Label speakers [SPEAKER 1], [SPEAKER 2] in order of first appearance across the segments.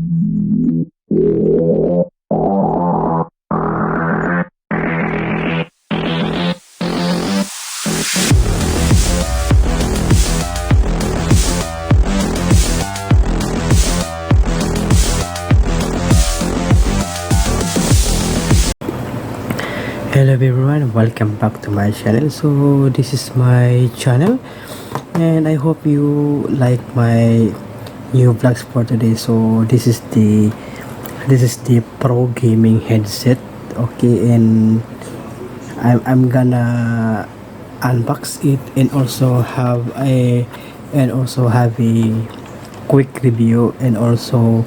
[SPEAKER 1] Hello everyone, welcome back to my channel. So this is my channel and I hope you like my new vlogs for today. So this is the pro gaming headset. Okay, and I'm gonna unbox it and also have a quick review and also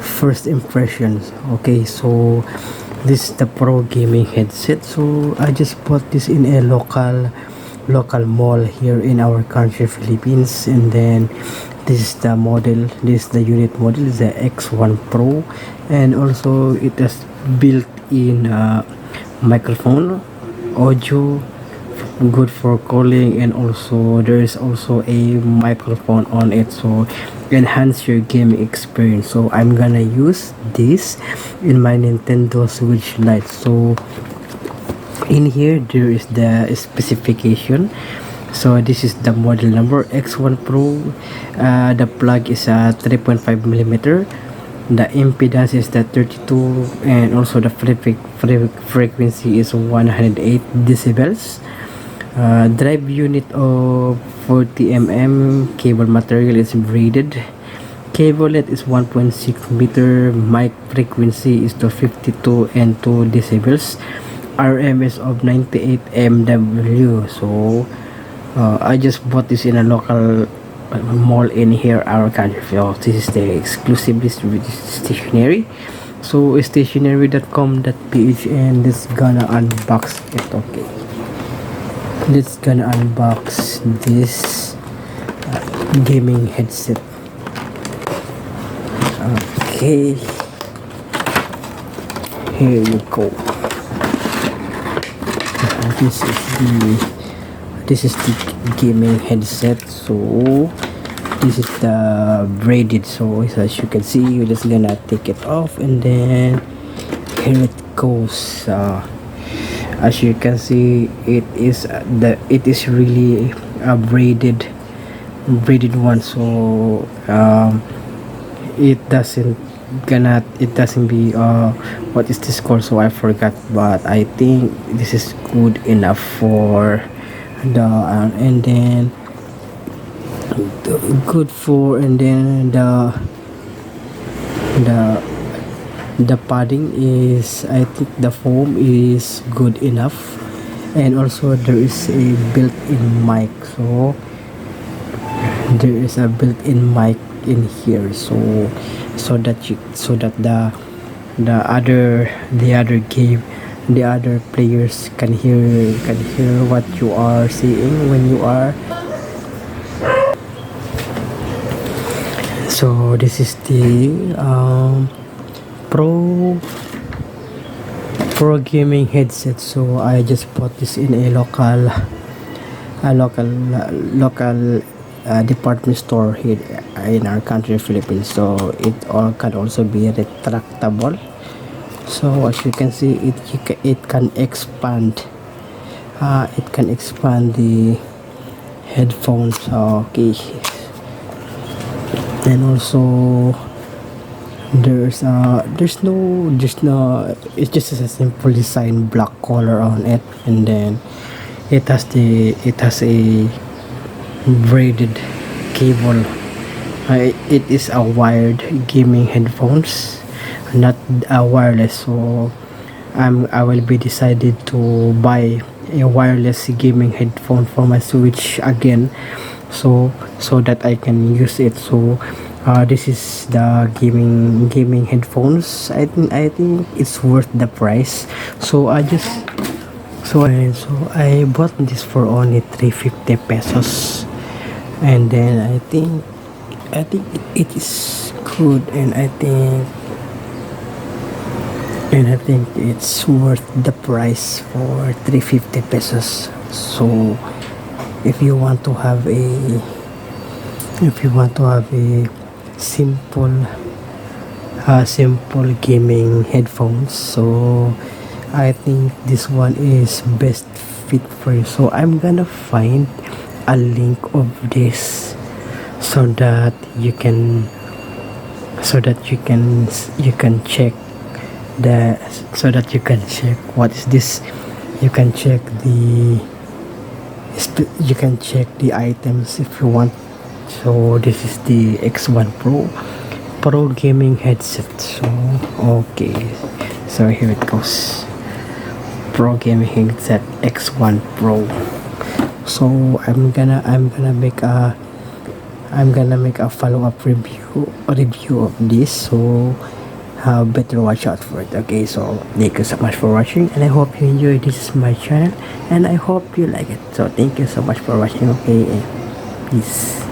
[SPEAKER 1] first impressions. Okay, so this is the pro gaming headset. So I just bought this in a local mall here in our country, Philippines, and then this is the model, this is the unit model, is the X1 Pro, and also it has built-in microphone, audio, good for calling, and also there is also a microphone on it, so enhance your gaming experience. So I'm gonna use this in my Nintendo Switch Lite. So in here there is the specification. So this is the model number X1 Pro. The plug is a 3.5 millimeter. The impedance is the 32, and also the frequency is 108 decibels. Drive unit of 40 mm. Cable material is braided. Cable length is 1.6 meter. Mic frequency is to 52 and 2 decibels. RMS of 98 MW. So I just bought this in a local mall in here our country. So this is the exclusive distributed stationery. So stationery.com.ph, and this gonna unbox it. Okay, let's gonna unbox this gaming headset. Okay, here you go. This is the gaming headset. So this is the braided. So as you can see, you're just gonna take it off, and then here it goes. As you can see, it is really a braided one. So it doesn't be what is this called, so I forgot, but I think this is good enough for the and then good for, and then the padding is, I think the foam is good enough, and also there is a built-in mic. So there is a built-in mic in here, so that the other players can hear what you are saying when you are. So this is the pro gaming headset. So I just bought this in a local department store here in our country, Philippines. So it all can also be retractable. So as you can see, it can expand. It can expand the headphones. Okay, and also there's no it's just a simple design, black color on it, and then it has a braided cable. It is a wired gaming headphones, not a wireless. So I will be decided to buy a wireless gaming headphone for my Switch again, so that I can use it. So this is the gaming headphones. I think it's worth the price. So I bought this for only 350 pesos, and then I think it is good, and I think it's worth the price for 350 pesos. So if you want to have a simple simple gaming headphones. So I think this one is best fit for you. So I'm gonna find a link of this so that you can you can check the so that you can check what is this. You can check the items if you want. So this is the X1 Pro gaming headset. So okay, so here it goes. Pro gaming headset X1 Pro. So I'm gonna make a follow-up review of this. So better watch out for it. Okay, so thank you so much for watching, and I hope you enjoy. This is my channel, and I hope you like it. So thank you so much for watching. Okay, and peace.